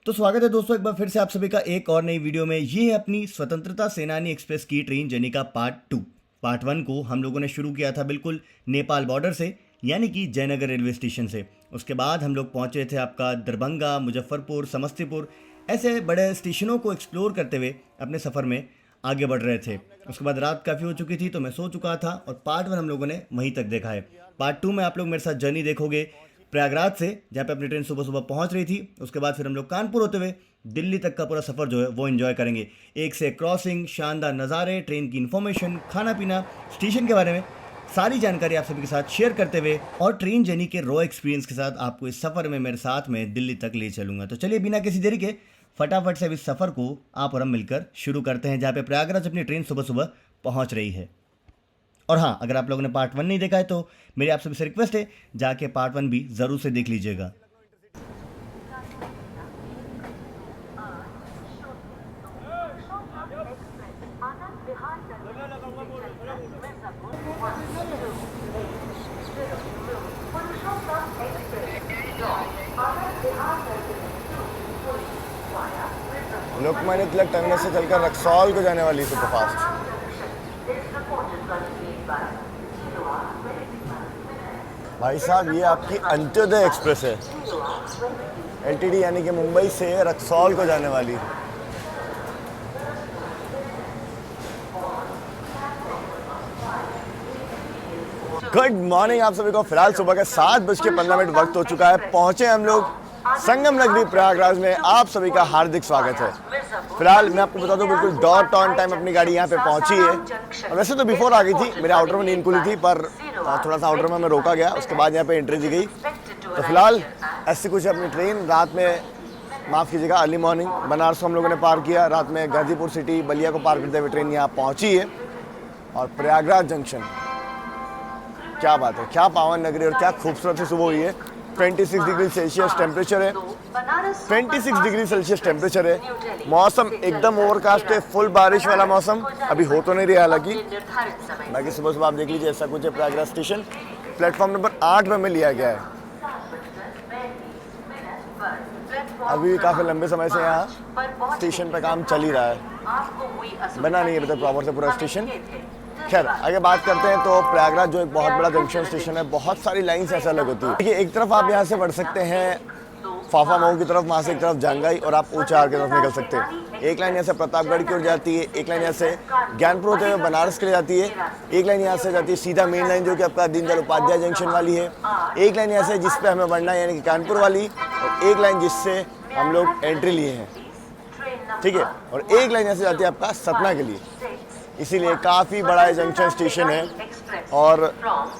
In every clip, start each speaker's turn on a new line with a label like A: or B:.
A: तो स्वागत है दोस्तों एक बार फिर से आप सभी का एक और नई वीडियो में। ये है अपनी स्वतंत्रता सेनानी एक्सप्रेस की ट्रेन जर्नी का पार्ट 2। पार्ट 1 को हम लोगों ने शुरू किया था बिल्कुल नेपाल बॉर्डर से, यानी कि जयनगर रेलवे स्टेशन से। उसके बाद हम लोग पहुंचे थे आपका दरभंगा, मुजफ्फरपुर, समस्तीपुर, ऐसे बड़े स्टेशनों को एक्सप्लोर करते हुए अपने सफ़र में आगे बढ़ रहे थे। उसके बाद रात काफ़ी हो चुकी थी तो मैं सो चुका था और पार्ट 1 हम लोगों ने वहीं तक देखा है। पार्ट 2 में आप लोग मेरे साथ जर्नी देखोगे प्रयागराज से, जहाँ पे अपनी ट्रेन सुबह सुबह पहुंच रही थी। उसके बाद फिर हम लोग कानपुर होते हुए दिल्ली तक का पूरा सफ़र जो है वो एंजॉय करेंगे। एक से क्रॉसिंग, शानदार नज़ारे, ट्रेन की इन्फॉर्मेशन, खाना पीना, स्टेशन के बारे में सारी जानकारी आप सभी के साथ शेयर करते हुए और ट्रेन जर्नी के रॉ एक्सपीरियंस के साथ आपको इस सफ़र में मेरे साथ में दिल्ली तक ले चलूँगा। तो चलिए बिना किसी देरी के फटाफट से अब इस सफ़र को आप और हम मिलकर शुरू करते हैं, जहाँ पे प्रयागराज अपनी ट्रेन सुबह सुबह पहुँच रही है। और हाँ, अगर आप लोगों ने पार्ट 1 नहीं देखा है तो मेरी आप सभी से रिक्वेस्ट है जाके पार्ट 1 भी ज़रूर से देख लीजिएगा।
B: लोकमान्य तिलक टर्मिनस से चलकर रक्सौल को जाने वाली सुपरफास्ट। भाई साहब, ये आपकी अंत्योदय एक्सप्रेस है, एलटीडी, यानी कि मुंबई से रक्सौल को जाने वाली। गुड मॉर्निंग आप सभी को। फिलहाल सुबह के 7:15 वक्त हो चुका है। पहुंचे हम लोग संगम नगरी प्रयागराज में। आप सभी का हार्दिक स्वागत है। फिलहाल मैं आपको बता दूं, बिल्कुल डॉट ऑन टाइम अपनी गाड़ी यहाँ पे पहुंची है। वैसे तो बिफोर आ गई थी, मेरे आउटर में नींद खुली थी, पर थोड़ा सा आउटर में मैं रोका गया, उसके बाद यहाँ पे एंट्री दी गई। तो फिलहाल ऐसी कुछ अपनी ट्रेन रात में, माफ़ कीजिएगा, अर्ली मॉर्निंग बनारस को हम लोगों ने पार किया। रात में गाजीपुर सिटी, बलिया को पार करते हुए ट्रेन यहाँ पहुँची है। और प्रयागराज जंक्शन, क्या बात है, क्या पावन नगरी और क्या खूबसूरत सी सुबह हुई है। 26 डिग्री सेल्सियस टेम्परेचर है, 26 डिग्री सेल्सियस टेम्परेचर है। मौसम एकदम ओवरकास्ट है, फुल बारिश वाला मौसम अभी हो तो नहीं रहा हालांकि। बाकी सुबह सुबह आप देख लीजिए ऐसा कुछ है। प्रयागराज स्टेशन प्लेटफॉर्म नंबर 8 में हमें लिया गया है। अभी काफ़ी लंबे समय से यहाँ स्टेशन पे काम चल ही रहा है, बना नहीं है अभी तक प्रॉपर से पूरा स्टेशन। खैर आगे बात करते हैं। तो प्रयागराज जो एक बहुत बड़ा जंक्शन स्टेशन है, बहुत सारी लाइन्स ऐसा अलग होती है। देखिए, एक तरफ आप यहाँ से बढ़ सकते हैं फाफा मऊ की तरफ, वहाँ से एक तरफ जंगाई और आप ऊंचाहार की तरफ निकल सकते हैं। एक लाइन यहाँ से प्रतापगढ़ की ओर जाती है, एक लाइन यहाँ से ज्ञानपुर होते हुए बनारस के लिए जाती है, एक लाइन यहाँ से जाती है सीधा मेन लाइन जो कि आपका दीनदयाल उपाध्याय जंक्शन वाली है, एक लाइन यहाँ से जिस पे हमें बढ़ना है यानी कि कानपुर वाली, और एक लाइन जिससे हम लोग एंट्री लिए हैं, ठीक है, और एक लाइन यहाँ से जाती है आपका सतना के लिए। इसीलिए काफ़ी बड़ा जंक्शन स्टेशन है और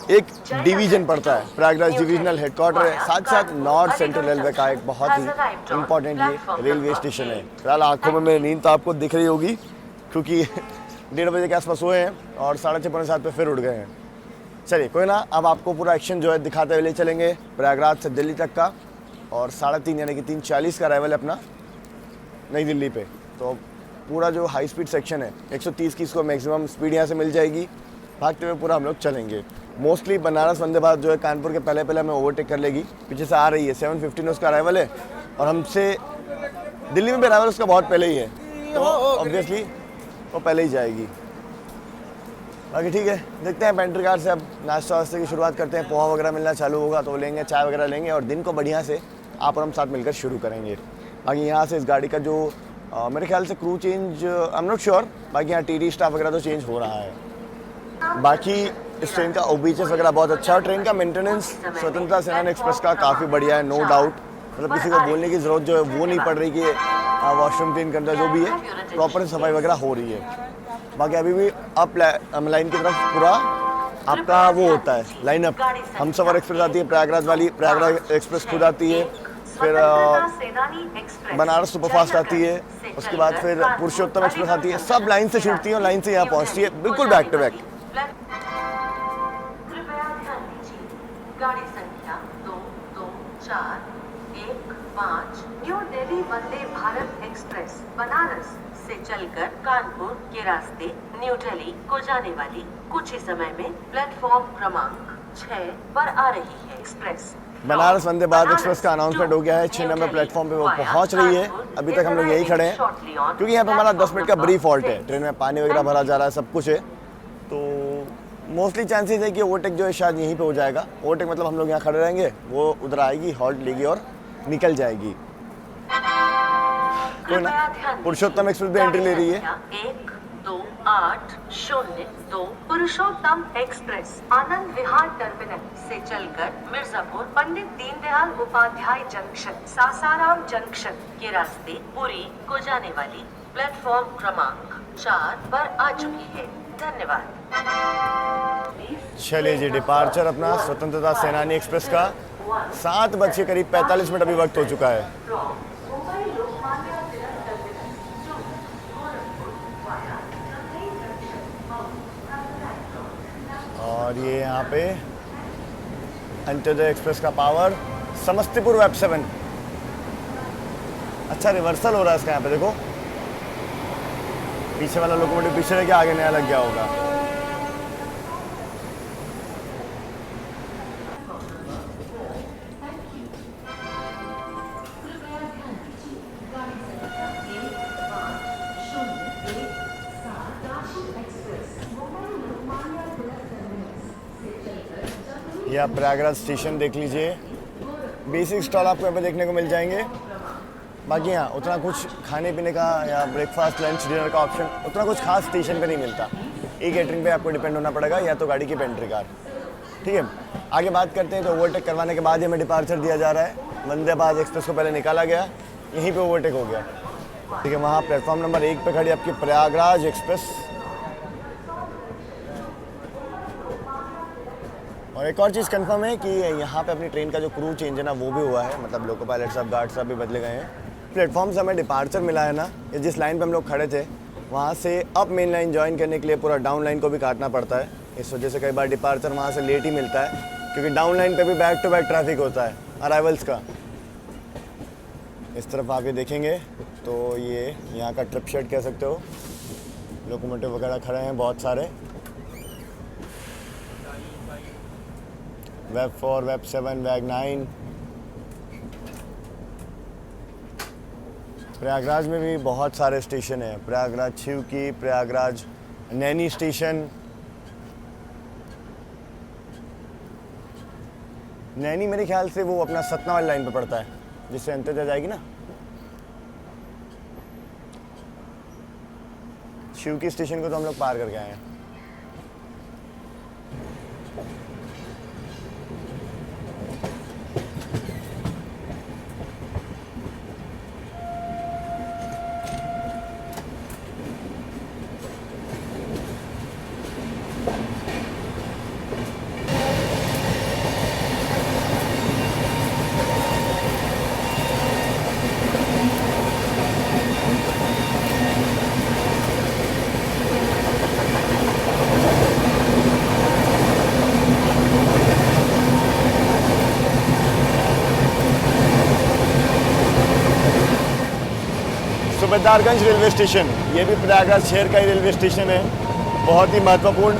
B: एक डिवीज़न पड़ता है। प्रयागराज डिविजनल हेडक्वार्टर है, साथ साथ नॉर्थ सेंट्रल रेलवे का एक बहुत ही इम्पॉर्टेंट ये रेलवे स्टेशन है। फिलहाल आंखों में मेरी नींद तो आपको दिख रही होगी, क्योंकि 1:30 बजे के आसपास सोए हैं और 6:30 पौने 7 पे फिर उठ गए हैं। चलिए कोई ना, अब आपको पूरा एक्शन जो है दिखाते हुए ले चलेंगे प्रयागराज से दिल्ली तक का। और 3:30 यानी कि 3:40 का अराइवल है अपना नई दिल्ली पे। तो पूरा जो हाई स्पीड सेक्शन है 130 की इसको मैक्सिमम स्पीड यहाँ से मिल जाएगी। भागते हुए पूरा हम लोग चलेंगे। मोस्टली बनारस वंदे भारत जो है कानपुर के पहले हमें ओवरटेक कर लेगी, पीछे से आ रही है। 7:15 उसका अराइवल है और हमसे दिल्ली में भी अराइवल उसका बहुत पहले ही है, तो ऑब्वियसली वो पहले ही जाएगी। बाकी ठीक है, देखते हैं पेंट्री कार से अब नाश्ता वास्ते की शुरुआत करते हैं। पोहा वगैरह मिलना चालू होगा तो लेंगे, चाय वगैरह लेंगे और दिन को बढ़िया से आप और हम साथ मिलकर शुरू करेंगे। बाकी यहाँ से इस गाड़ी का जो मेरे ख्याल से crew change, I am not sure, बाकी यहाँ टीटी स्टाफ वगैरह तो चेंज हो रहा है। बाकी इस ट्रेन का ओबीएचएस वगैरह बहुत अच्छा है। ट्रेन का मेंटेनेंस स्वतंत्रता सेनानी एक्सप्रेस का काफ़ी बढ़िया है, नो डाउट। मतलब किसी को बोलने की ज़रूरत जो है वो नहीं पड़ रही कि वॉशरूम क्लीन करना, जो भी है प्रॉपर सफाई वगैरह हो रही है। बाकी अभी भी अप लाइन की तरफ पूरा आपका वो होता है लाइनअप। हमसफर एक्सप्रेस आती है प्रयागराज वाली, प्रयागराज एक्सप्रेस खुद आती है, फिर बनारस सुपरफास्ट आती है, उसके बाद फिर पुरुषोत्तम एक्सप्रेस आती है। सब लाइन से छूटती है और लाइन से यहाँ पहुँचती है, बिल्कुल बैक टू बैक।
C: गाड़ी संख्या 224115 न्यू दिल्ली वंदे भारत एक्सप्रेस बनारस से चलकर कानपुर के रास्ते न्यू दिल्ली को जाने वाली कुछ ही समय में प्लेटफॉर्म क्रमांक 6 पर आ रही है। एक्सप्रेस
B: बनारस वंदे भारत एक्सप्रेस का अनाउंसमेंट हो गया है। 6 नंबर प्लेटफॉर्म पे वो पहुंच रही है। अभी तक हम लोग यही खड़े हैं क्योंकि यहाँ पे हमारा 10 मिनट का ब्रीफ हॉल्ट है। ट्रेन में पानी वगैरह भरा जा रहा है, सब कुछ है, तो मोस्टली चांसेस है कि ओवरटेक जो है शायद यहीं पे हो जाएगा। ओवरटेक मतलब हम लोग यहाँ खड़े रहेंगे, वो उधर आएगी, हॉल्ट लेगी और निकल जाएगी। कोई ना, पुरुषोत्तम एक्सप्रेस भी एंट्री ले रही है।
C: 128002 पुरुषोत्तम एक्सप्रेस आनंद विहार टर्मिनल से चलकर मिर्जापुर पंडित दीनदयाल उपाध्याय जंक्शन, सासाराम जंक्शन के रास्ते पुरी को जाने वाली प्लेटफॉर्म क्रमांक 4 पर आ चुकी है। धन्यवाद।
B: चलिए जी, डिपार्चर अपना स्वतंत्रता सेनानी एक्सप्रेस का 7 बज के करीब 45 मिनट अभी वक्त हो चुका है। और ये यहाँ पे अंत्योदय एक्सप्रेस का पावर समस्तीपुर वेब 7। अच्छा रिवर्सल हो रहा है इसका, यहाँ पे देखो पीछे वाला लोकोमोटिव पीछे रह के आगे नया लग गया होगा। ये आप प्रयागराज स्टेशन देख लीजिए। बेसिक स्टॉल आपको यहाँ पे देखने को मिल जाएंगे। बाकी यहाँ उतना कुछ खाने पीने का या ब्रेकफास्ट लंच डिनर का ऑप्शन उतना कुछ खास स्टेशन पे नहीं मिलता। ई कैटरिंग पे आपको डिपेंड होना पड़ेगा या तो गाड़ी की पेंट्री कार। ठीक है, आगे बात करते हैं। तो ओवरटेक करवाने के बाद ही हमें डिपार्चर दिया जा रहा है। वंदे भारत एक्सप्रेस को पहले निकाला गया, यहीं पे ओवरटेक हो गया। ठीक है, वहाँ प्लेटफॉर्म नंबर 1 पे खड़ी आपकी प्रयागराज एक्सप्रेस। और एक और चीज़ कंफर्म है कि यहाँ पे अपनी ट्रेन का जो क्रू चेंज है ना, वो भी हुआ है। मतलब लोको पायलट सब, गार्ड सब भी बदले गए हैं। प्लेटफॉर्म से हमें डिपार्चर मिला है ना, ये जिस लाइन पे हम लोग खड़े थे वहाँ से अप मेन लाइन ज्वाइन करने के लिए पूरा डाउन लाइन को भी काटना पड़ता है। इस वजह से कई बार डिपार्चर वहाँ से लेट ही मिलता है, क्योंकि डाउन लाइन पे भी बैक टू बैक ट्रैफिक होता है अराइवल्स का। इस तरफ आप ये देखेंगे तो ये यहाँ का ट्रिप शेड कह सकते हो। लोकोमोटिव वगैरह खड़े हैं बहुत सारे। Web 4, web 7, web 9। प्रयागराज में भी बहुत सारे स्टेशन हैं। प्रयागराज छिवकी, प्रयागराज नैनी स्टेशन। नैनी मेरे ख्याल से वो अपना सतना वाली लाइन पे पड़ता है, जिससे अंत्योदय जाएगी ना। छिवकी स्टेशन को तो हम लोग पार करके आए हैं। सूबेदारगंज रेलवे स्टेशन, ये भी प्रयागराज शहर का ही रेलवे स्टेशन है, बहुत ही महत्वपूर्ण।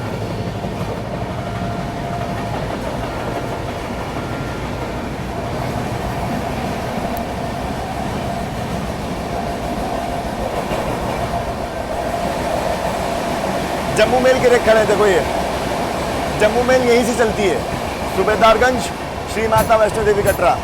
B: जम्मू मेल के रेक खड़े हैं, देखो ये जम्मू मेल यहीं से चलती है। सूबेदारगंज श्री माता वैष्णो देवी कटरा।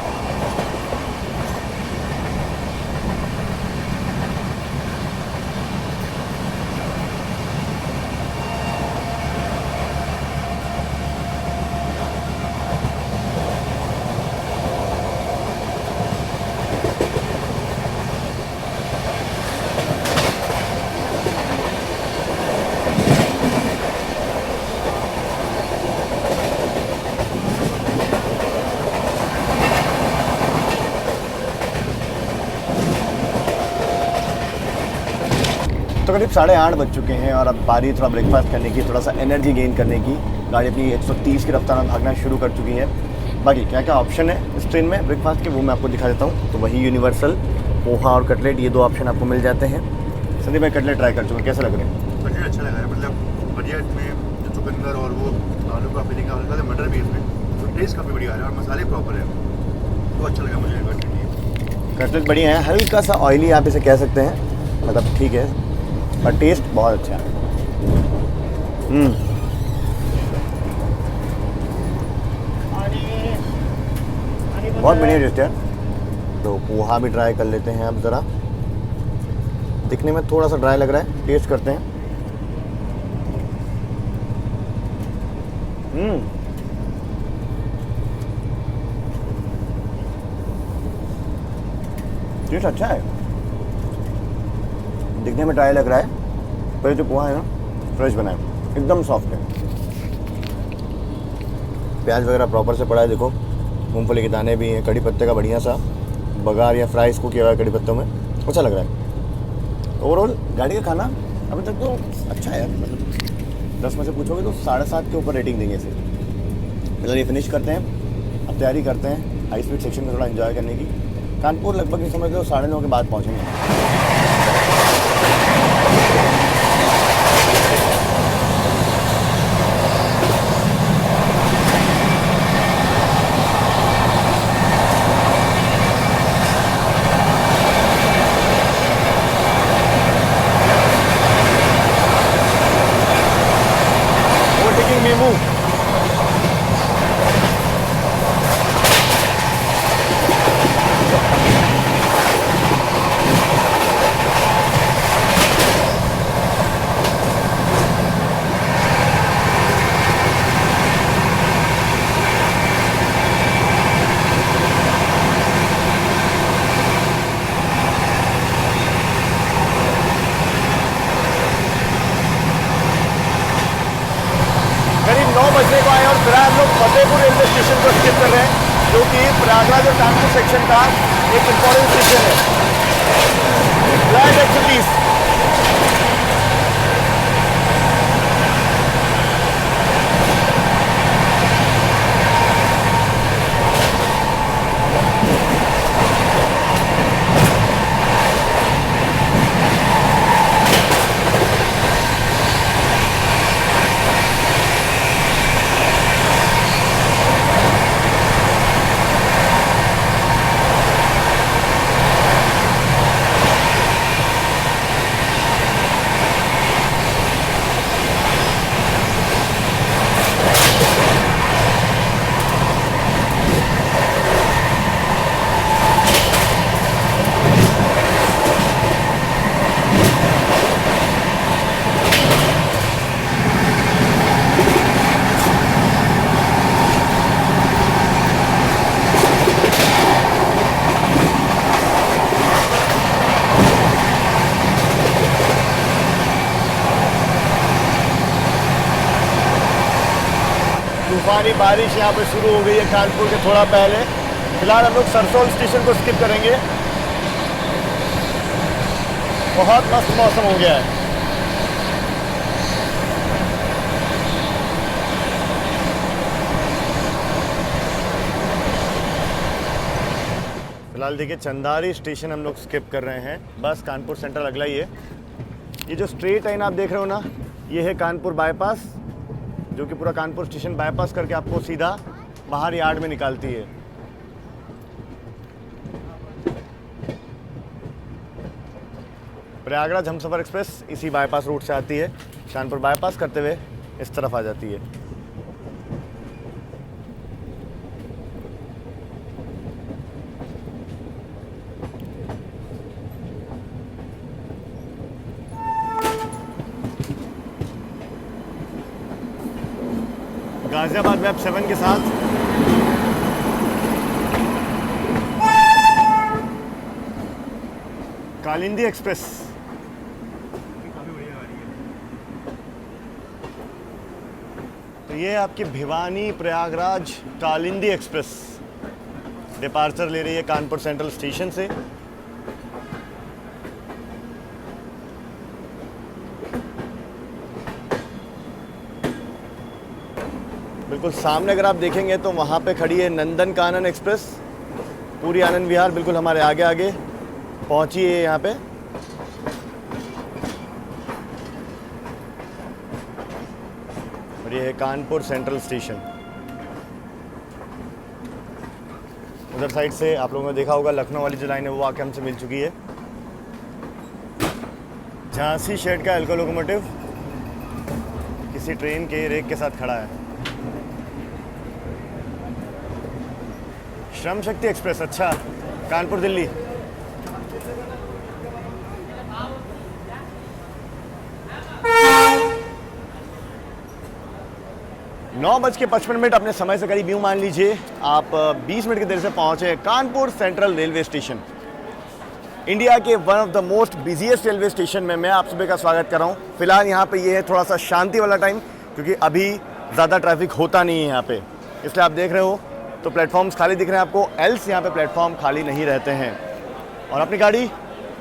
B: तो करीब 8:30 बज चुके हैं और अब बारी थोड़ा ब्रेकफास्ट करने की, थोड़ा सा एनर्जी गेन करने की। गाड़ी अपनी 130 की रफ्तार में भागना शुरू कर चुकी है। बाकी क्या क्या ऑप्शन है इस ट्रेन में ब्रेकफास्ट के, वो मैं आपको दिखा देता हूँ। तो वही यूनिवर्सल पोहा और कटलेट, ये 2 ऑप्शन आपको मिल जाते हैं। संदीप मैं कटलेट ट्राई कर चुका, कैसे लग रहे हैं?
D: कटलेट अच्छा लगा है, मतलब बढ़िया। इसमें चुकंदर और वो आलू का फिलिंग का मटर भी है इसमें, तो टेस्ट काफ़ी बढ़िया है और मसाले प्रॉपर है। को अच्छा लगा मुझे कटलेट।
B: कटलेट बढ़िया है, हल्का सा ऑयली आप इसे कह सकते हैं, मतलब ठीक है, पर टेस्ट बहुत अच्छा है। बहुत बढ़िया टेस्ट है। तो पोहा भी ट्राई कर लेते हैं अब ज़रा। दिखने में थोड़ा सा ड्राई लग रहा है, टेस्ट करते हैं। टेस्ट अच्छा है, दिखने में ड्राई लग रहा है, पर जो पोहा है ना फ्रेश बना है, एकदम सॉफ्ट है। प्याज वगैरह प्रॉपर से पड़ा है, देखो मूंगफली के दाने भी हैं, कड़ी पत्ते का बढ़िया सा बघार या फ्राई इसको किया हुआ है कड़ी पत्तों में, अच्छा लग रहा है। ओवरऑल गाड़ी का खाना अभी तक तो अच्छा है, मतलब 10 में से पूछोगे तो 7.5 के ऊपर रेटिंग देंगे इसे। फिलहाल ये फिनिश करते हैं, अब तैयारी करते हैं हाई स्पीड सेक्शन में थोड़ा एंजॉय करने की। कानपुर लगभग ये समझ लो 9:30 के बाद पहुँचेंगे। मेमू करीब 9 बजने को आए और फिर हम लोग फतेहपुर रेलवे स्टेशन को स्किप कर रहे हैं, जो कि प्रयागराज और कानपुर सेक्शन का एक इम्पोर्टेंट स्टेशन है। फ्लाइट 130 तूफानी बारिश यहाँ पे शुरू हो गई है कानपुर के थोड़ा पहले। फिलहाल हम लोग सरसोल स्टेशन को स्किप करेंगे। बहुत मस्त मौसम हो गया है। फिलहाल देखिए चंदारी स्टेशन हम लोग स्किप कर रहे हैं, बस कानपुर सेंट्रल अगला ही है। ये जो स्ट्रेट लाइन आप देख रहे हो ना, ये है कानपुर बाईपास, जो कि पूरा कानपुर स्टेशन बाईपास करके आपको सीधा बाहर यार्ड में निकालती है। प्रयागराज हमसफर एक्सप्रेस इसी बाईपास रूट से आती है, कानपुर बाईपास करते हुए इस तरफ आ जाती है। गाजियाबाद वेब 7 के साथ कालिंदी एक्सप्रेस। तो ये आपकी भिवानी प्रयागराज कालिंदी एक्सप्रेस डिपार्चर ले रही है कानपुर सेंट्रल स्टेशन से। बिल्कुल सामने अगर आप देखेंगे तो वहाँ पे खड़ी है नंदन कानन एक्सप्रेस, पूरी आनंद विहार बिल्कुल हमारे आगे आगे पहुँची है यहाँ पे। और ये है कानपुर सेंट्रल स्टेशन। उधर साइड से आप लोगों ने देखा होगा लखनऊ वाली जो लाइन है वो आके हमसे मिल चुकी है। झांसी शेड का एल्को लोकोमोटिव किसी ट्रेन के रेक के साथ खड़ा है। श्रम शक्ति एक्सप्रेस, अच्छा, कानपुर दिल्ली। नौ बज के 55 मिनट अपने समय से करीब यूँ मान लीजिए आप 20 मिनट की देर से पहुंचे Kanpur central railway station. India के one of the most busiest railway station में मैं आप सभी का स्वागत कर रहा हूँ। फिलहाल यहाँ पे ये है थोड़ा सा शांति वाला टाइम, क्योंकि अभी ज़्यादा ट्रैफिक होता नहीं है यहाँ पे, इसलिए आप देख रहे हो तो प्लेटफॉर्म्स खाली दिख रहे हैं आपको, एल्स यहाँ पे प्लेटफॉर्म खाली नहीं रहते हैं। और अपनी गाड़ी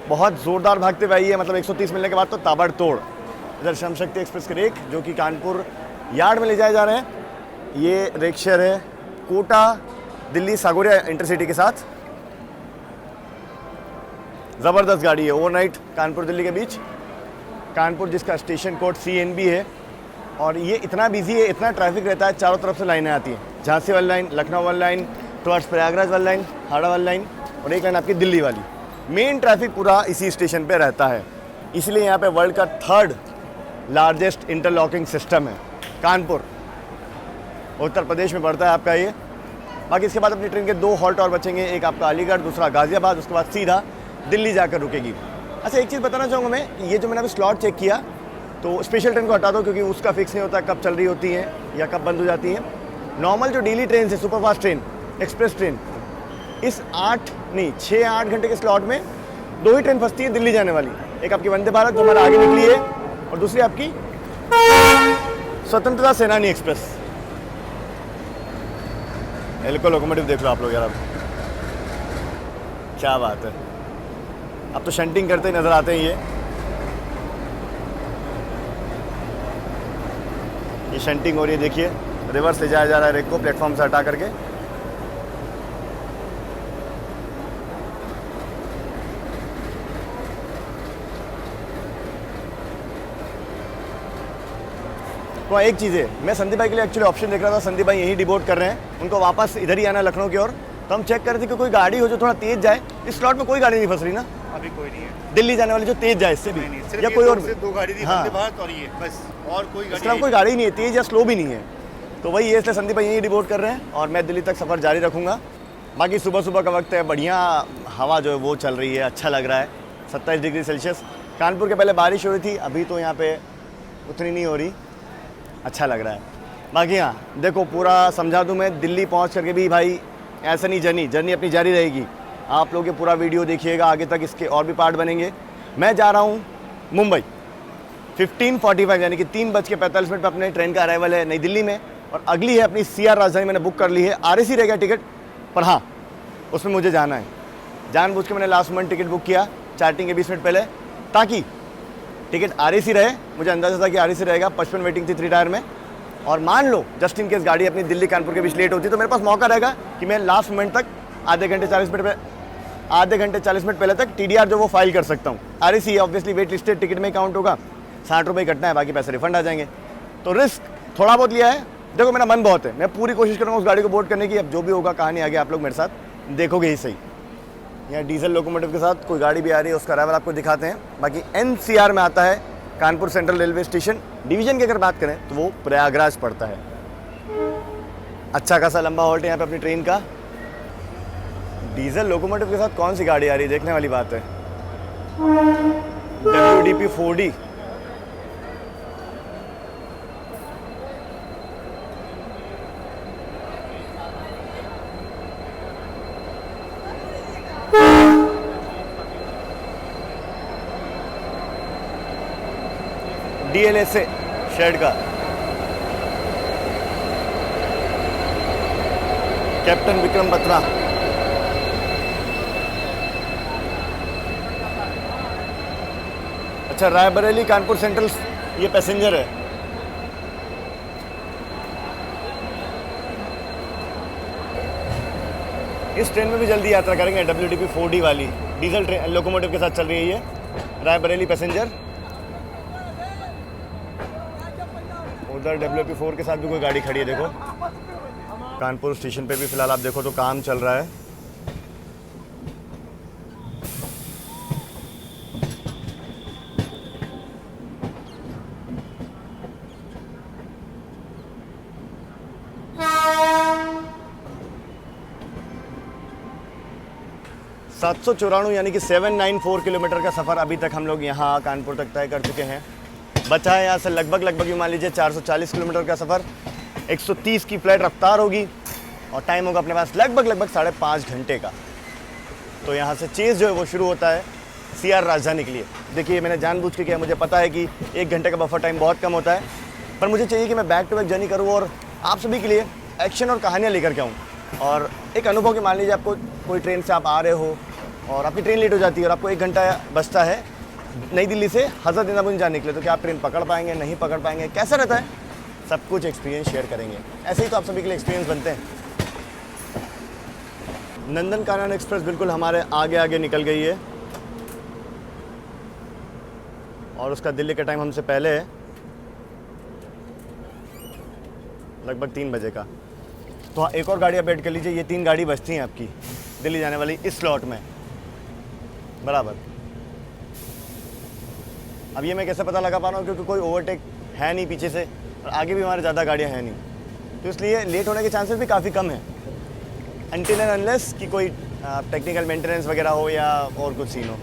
B: बहुत ज़ोरदार भागते हुए आई है, मतलब 130 मिलने के बाद तो ताबड़तोड़। इधर श्रम शक्ति एक्सप्रेस के रेक जो कि कानपुर यार्ड में ले जाए जा रहे हैं। ये रेक शेयर है कोटा दिल्ली सागोरिया इंटरसिटी के साथ। ज़बरदस्त गाड़ी है, ओवरनाइट कानपुर दिल्ली के बीच। कानपुर जिसका स्टेशन कोड CNB है, और ये इतना बिजी है, इतना ट्रैफिक रहता है, चारों तरफ से लाइनें आती हैं। झांसी वाली लाइन, लखनऊ वाली लाइन, टुवर्ड्स प्रयागराज वाली लाइन, हावड़ा वाली लाइन, और एक लाइन आपकी दिल्ली वाली। मेन ट्रैफिक पूरा इसी स्टेशन पे रहता है, इसलिए यहाँ पे वर्ल्ड का 3rd लार्जेस्ट इंटरलॉकिंग सिस्टम है कानपुर, उत्तर प्रदेश में पड़ता है आपका ये। बाकी इसके बाद अपनी ट्रेन के 2 हॉल्ट और बचेंगे, एक आपका अलीगढ़, दूसरा गाज़ियाबाद, उसके बाद सीधा दिल्ली जाकर रुकेगी। अच्छा, एक चीज़ बताना चाहूँगा मैं, ये जो मैंने अभी स्लॉट चेक किया तो स्पेशल ट्रेन को हटा दो, क्योंकि उसका फिक्स नहीं होता कब चल रही होती है या कब बंद हो जाती है। नॉर्मल जो डेली ट्रेन है, सुपरफास्ट ट्रेन, एक्सप्रेस ट्रेन, इस 6-8 घंटे के स्लॉट में 2 ही ट्रेन फंसती है दिल्ली जाने वाली। एक आपकी वंदे भारत जो हमारे आगे निकली है, और दूसरी आपकी स्वतंत्रता सेनानी एक्सप्रेस। एल्को लोकोमोटिव देख लो आप लोग यार, अब क्या बात है, अब तो शंटिंग करते ही नजर आते हैं ये शंटिंग हो रही है, देखिए रिवर्स ले जाया जा रहा है रेक को प्लेटफॉर्म से हटा करके। तो एक चीज़ है, मैं संदीप भाई के लिए एक्चुअली ऑप्शन देख रहा था, संदीप भाई यही डिबोर्ड कर रहे हैं, उनको वापस इधर ही आना लखनऊ की ओर। तो हम चेक कर रहे थे कि कोई गाड़ी हो जो थोड़ा तेज जाए। इस स्लॉट में कोई गाड़ी नहीं फंस रही ना
D: अभी? कोई नहीं है
B: दिल्ली जाने वाली जो तेज जाए, इससे भी या कोई और
D: 2 गाड़ी थी,
B: हाँ।
D: वंदे भारत और ये बस, और कोई
B: इस तरह
D: गाड़ी
B: कोई गाड़ी नहीं है, तेज या स्लो भी नहीं है। तो वही है, इसलिए संदीप भाई यही डिबोर्ड कर रहे हैं और मैं दिल्ली तक सफ़र जारी रखूँगा। बाकी सुबह सुबह का वक्त है, बढ़िया हवा जो है वो चल रही है, अच्छा लग रहा है। 27 डिग्री सेल्सियस। कानपुर के पहले बारिश हो रही थी, अभी तो यहाँ पे उतनी नहीं हो रही, अच्छा लग रहा है। बाकी हाँ देखो, पूरा समझा दूँ मैं, दिल्ली पहुँच करके भी भाई ऐसा नहीं, जर्नी अपनी जारी रहेगी। आप लोग ये पूरा वीडियो देखिएगा, आगे तक इसके और भी पार्ट बनेंगे। मैं जा रहा हूँ मुंबई 15:45 यानी कि 3:45 पर अपने ट्रेन का अराइवल है नई दिल्ली में, और अगली है अपनी CR राजधानी, मैंने बुक कर ली है। RAC रहेगा टिकट, पर हाँ उसमें मुझे जाना है। जानबूझ के मैंने लास्ट मोमेंट टिकट बुक किया चार्टिंग के 20 मिनट पहले, ताकि टिकट RAC रहे। मुझे अंदाजा था कि RAC रहेगा, 55 वेटिंग थी 3 टायर में। और मान लो जस्ट इन केस गाड़ी अपनी दिल्ली कानपुर के बीच लेट होती तो मेरे पास मौका रहेगा कि मैं लास्ट मोमेंट तक आधे घंटे 40 मिनट पहले तक TDR जो वो फाइल कर सकता हूँ। RAC obviously wait listed ticket में काउंट होगा, 60 रुपये कटना है, बाकी पैसे रिफंड आ जाएंगे। तो रिस्क थोड़ा बहुत लिया है। देखो मेरा मन बहुत है, मैं पूरी कोशिश करूँगा उस गाड़ी को बोर्ड करने की। अब जो भी होगा कहानी आगे आप लोग मेरे साथ देखोगे ही सही। यहाँ डीजल लोकोमोटिव के साथ कोई गाड़ी भी आ रही है, उसका अराइवल आपको दिखाते हैं। बाकी NCR में आता है Kanpur central railway station. Division की अगर बात करें तो वो प्रयागराज पड़ता है। अच्छा खासा लंबा हॉल्ट है यहाँ पे अपनी ट्रेन का। डीजल लोकोमोटिव के साथ कौन सी गाड़ी आ रही है देखने वाली बात है। WDP 4D, DLSA शेड का कैप्टन विक्रम बत्रा। अच्छा, रायबरेली कानपुर सेंट्रल ये पैसेंजर है। इस ट्रेन में भी जल्दी यात्रा करेंगे, WDP 4D वाली डीजल ट्रेन लोकोमोटिव के साथ चल रही है ये, रायबरेली पैसेंजर। उधर WDP 4 के साथ भी कोई गाड़ी खड़ी है, देखो कानपुर स्टेशन पे भी फिलहाल आप देखो तो काम चल रहा है। 794 यानी कि 794 किलोमीटर का सफ़र अभी तक हम लोग यहाँ कानपुर तक तय कर चुके हैं। बचा है यहाँ से लगभग भी मान लीजिए 440 किलोमीटर का सफ़र। 130 की फ्लैट रफ्तार होगी और टाइम होगा अपने पास लगभग 5.5 घंटे का। तो यहाँ से चेज़ जो है वो शुरू होता है CR राजधानी के लिए। देखिए मैंने जानबूझ के किया, मुझे पता है कि 1 घंटे का बफर टाइम बहुत कम होता है, पर मुझे चाहिए कि मैं बैक टू बैक जर्नी करूँ और आप सभी के लिए एक्शन और कहानियाँ लेकर के आऊँ। और एक अनुभव कि मान लीजिए आपको कोई ट्रेन से आप आ रहे हो और आपकी ट्रेन लेट हो जाती है और आपको 1 घंटा बचता है नई दिल्ली से हज़रत निज़ामुद्दीन जाने के लिए, तो क्या आप ट्रेन पकड़ पाएंगे, नहीं पकड़ पाएंगे, कैसा रहता है, सब कुछ एक्सपीरियंस शेयर करेंगे। ऐसे ही तो आप सभी के लिए एक्सपीरियंस बनते हैं। नंदनकानन एक्सप्रेस बिल्कुल हमारे आगे आगे निकल गई है और उसका दिल्ली का टाइम हमसे पहले है, लगभग 3 बजे का। तो एक और गाड़ी आप वेट कर लीजिए, ये 3 गाड़ी बचती हैं आपकी दिल्ली जाने वाली इस स्लॉट में बराबर। अब ये मैं कैसे पता लगा पा रहा हूँ, क्योंकि कोई ओवरटेक है नहीं पीछे से और आगे भी हमारे ज़्यादा गाड़ियाँ हैं नहीं, तो इसलिए लेट होने के चांसेस भी काफ़ी कम है, अनटिल एंड अनलेस कि कोई टेक्निकल मेंटेनेंस वगैरह हो या और कुछ सीन हो।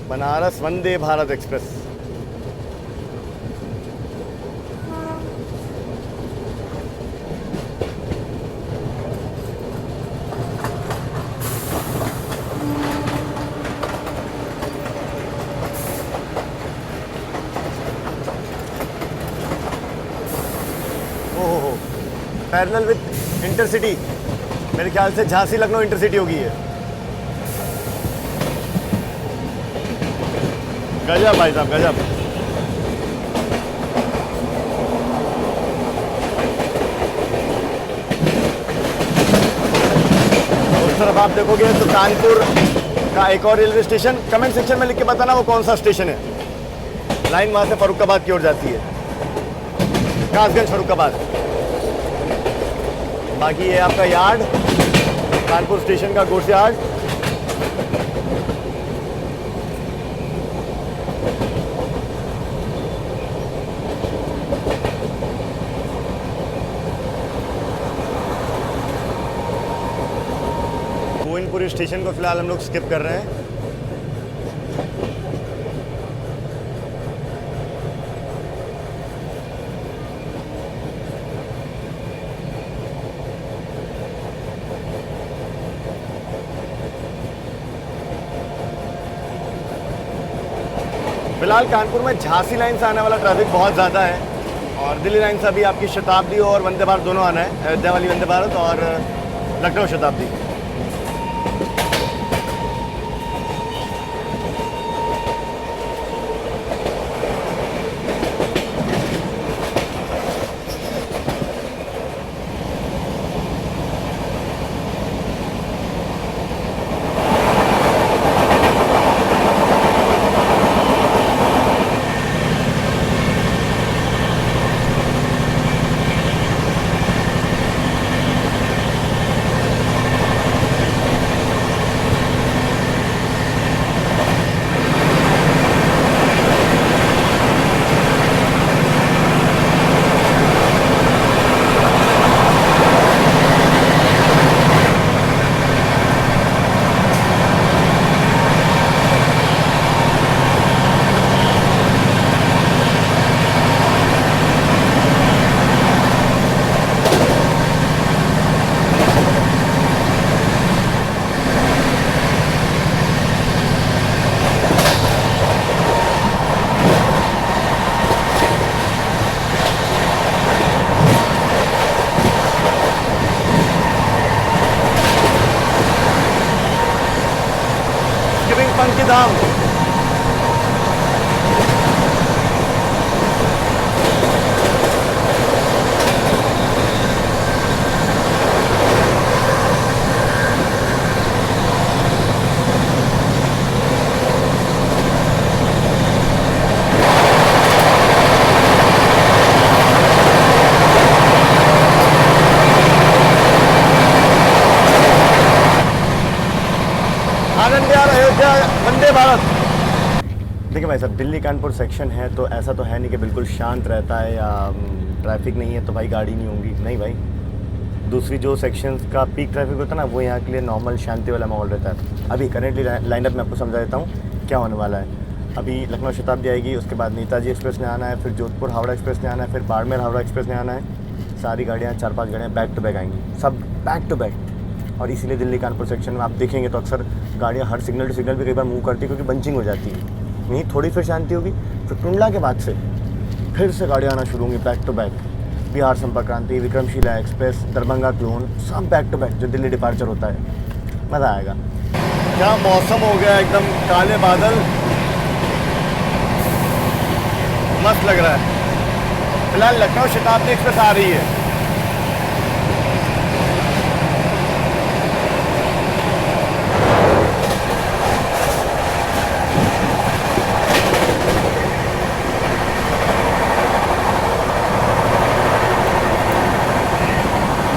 B: बनारस वंदे भारत एक्सप्रेस। ओहो, पैरेलल विद इंटरसिटी, मेरे ख्याल से झांसी लखनऊ इंटरसिटी होगी ये। गजब भाई साहब गजब। उस तरफ आप देखोगे तो कानपुर का एक और रेलवे स्टेशन, कमेंट सेक्शन में लिख के बताना वो कौन सा स्टेशन है। लाइन वहां से फरुखाबाद की ओर जाती है, कासगंज फरुखाबाद। बाकी ये आपका यार्ड, कानपुर स्टेशन का गुड्स यार्ड। गोविंदपुरी स्टेशन को फिलहाल हम लोग स्किप कर रहे हैं। फिलहाल कानपुर में झांसी लाइन से आने वाला ट्रैफिक बहुत ज़्यादा है और दिल्ली लाइन से अभी आपकी शताब्दी और वंदे भारत दोनों आना है, अयोध्या वाली वंदे भारत और लखनऊ शताब्दी। पंखी धाम। आनंद विहार अयोध्या वंदे भारत। देखिए भाई साहब, दिल्ली कानपुर सेक्शन है तो ऐसा तो है नहीं कि बिल्कुल शांत रहता है या ट्रैफिक नहीं है तो भाई गाड़ी नहीं होगी, नहीं भाई। दूसरी जो सेक्शंस का पीक ट्रैफिक होता है ना, वो यहाँ के लिए नॉर्मल शांति वाला माहौल रहता है। अभी करेंटली लाइनअप में आपको समझा देता हूँ क्या होने वाला है। अभी लखनऊ शताब्दी आएगी, उसके बाद नेताजी एक्सप्रेस ने आना है, फिर जोधपुर हावड़ा एक्सप्रेस ने आना है, फिर बाड़मेर हावड़ा एक्सप्रेस ने आना है। सारी गाड़ियाँ 4-5 गाड़ियाँ बैक टू बैक आएंगी, सब बैक टू बैक। और इसीलिए दिल्ली कानपुर सेक्शन में आप देखेंगे तो अक्सर गाड़ियाँ हर सिग्नल टू सिग्नल भी कई बार मूव करती है, क्योंकि बंचिंग हो जाती है। नहीं थोड़ी फिर शांति होगी, फिर टुंडला के बाद से फिर से गाड़ियाँ आना शुरू होंगी बैक टू बैक। बिहार संपर्क क्रांति, विक्रमशिला एक्सप्रेस, दरभंगा क्लोन, सब बैक टू बैक जो दिल्ली डिपार्चर होता है। मज़ा आएगा। क्या मौसम हो गया, एकदम काले बादल, मस्त लग रहा है। फिलहाल लखनऊ शताब्दी एक्सप्रेस आ रही है।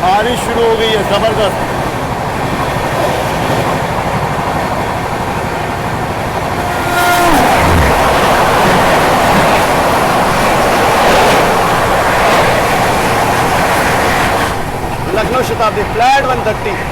B: बारिश शुरू हो गई है जबरदस्त। लखनऊ शताब्दी फ्लैट 130।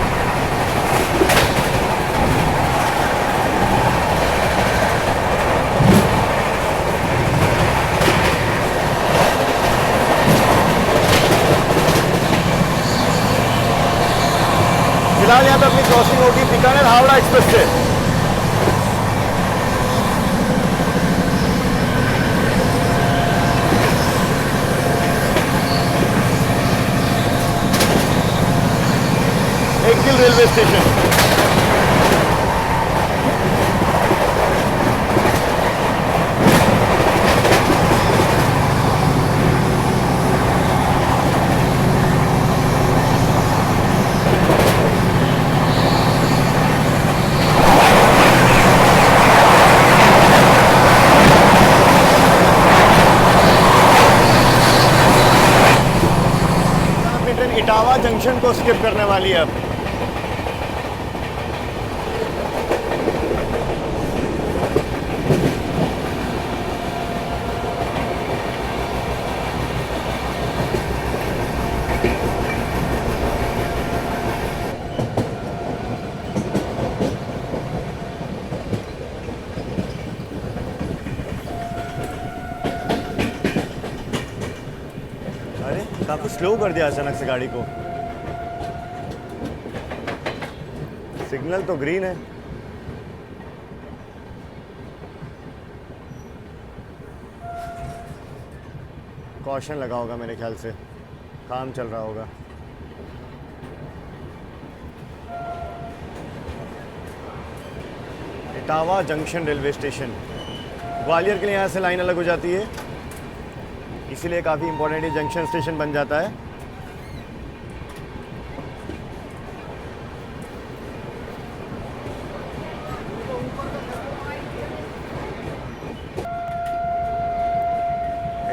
B: फिलहाल यहाँ पे अपनी क्रॉसिंग होगी बीकानेर हावड़ा एक्सप्रेस से। Axile railway station. Etawah junction को स्किप करने वाली है अब। अरे काफी स्लो कर दिया अचानक से गाड़ी को। सिग्नल तो ग्रीन है। कॉशन लगा होगा मेरे ख्याल से, काम चल रहा होगा। Etawah junction railway station, Gwalior के लिए यहाँ से लाइन अलग हो जाती है, इसीलिए काफ़ी इंपॉर्टेंट ये जंक्शन स्टेशन बन जाता है।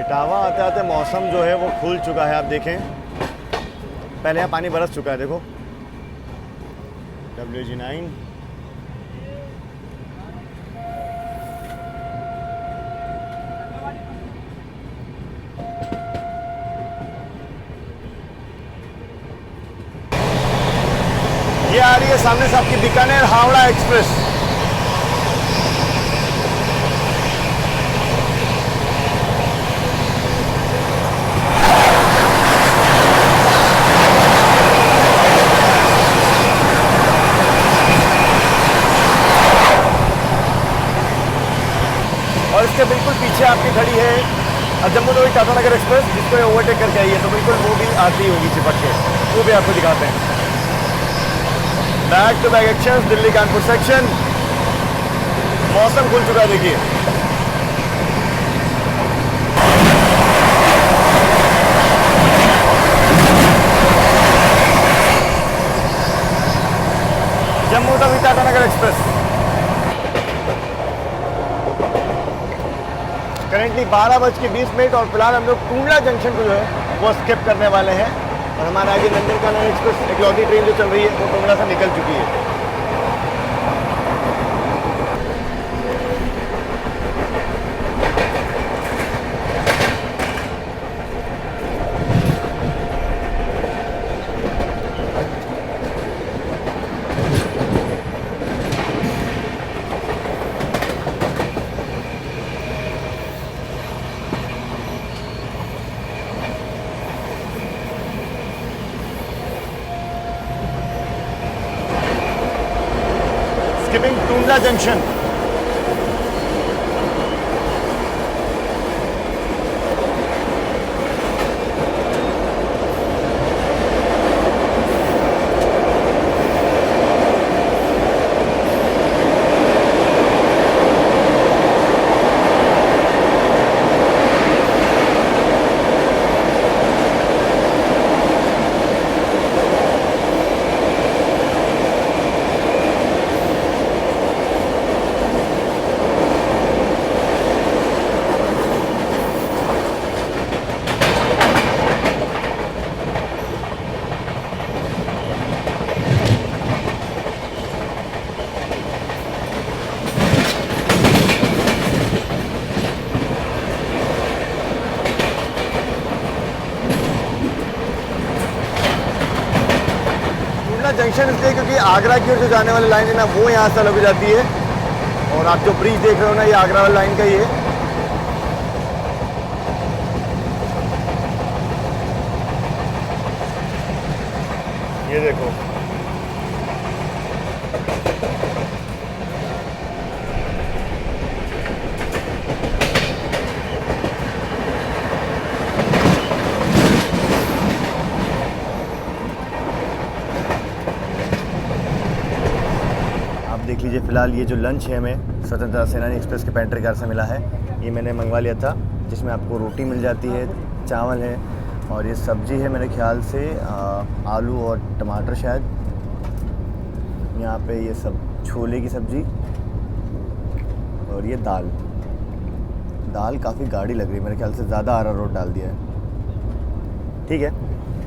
B: इटावा आते आते मौसम जो है वो खुल चुका है, आप देखें। पहले यहाँ पानी बरस चुका है, देखो WG9। ये आ रही है सामने से आपकी बीकानेर हावड़ा एक्सप्रेस। और इसके बिल्कुल पीछे आपकी खड़ी है जम्मू तवी टाटानगर एक्सप्रेस, जिसको ओवरटेक करके आई है, तो बिल्कुल वो भी आती होगी चिपक के, वो भी आपको दिखाते हैं। Back to back action Delhi Kanpur section. मौसम खुल चुका है, देखिए। जम्मू तवी टाटानगर एक्सप्रेस करेंटली 12:20 और फिलहाल हम लोग टुंडला जंक्शन को जो है वो स्किप करने वाले हैं। और हमारे आगे नंदनकानन एक्सप्रेस इकलौती ट्रेन जो चल रही है वो टुंडला से निकल चुकी है। skipping Tundla junction. जंक्शन इसलिए क्योंकि आगरा की ओर जो जाने वाली लाइन है ना वो यहाँ से अलग हो जाती है, और आप जो ब्रिज देख रहे हो ना ये आगरा वाली लाइन का ही है। ये देखो देख लीजिए। फ़िलहाल ये जो लंच है हमें स्वतंत्रता सेनानी एक्सप्रेस के पेंट्री कार से मिला है, ये मैंने मंगवा लिया था, जिसमें आपको रोटी मिल जाती है, चावल है और ये सब्ज़ी है मेरे ख्याल से आलू और टमाटर शायद। यहाँ पे ये सब छोले की सब्ज़ी और ये दाल काफ़ी गाढ़ी लग रही है, मेरे ख्याल से ज़्यादा अरारोट डाल दिया है। ठीक है,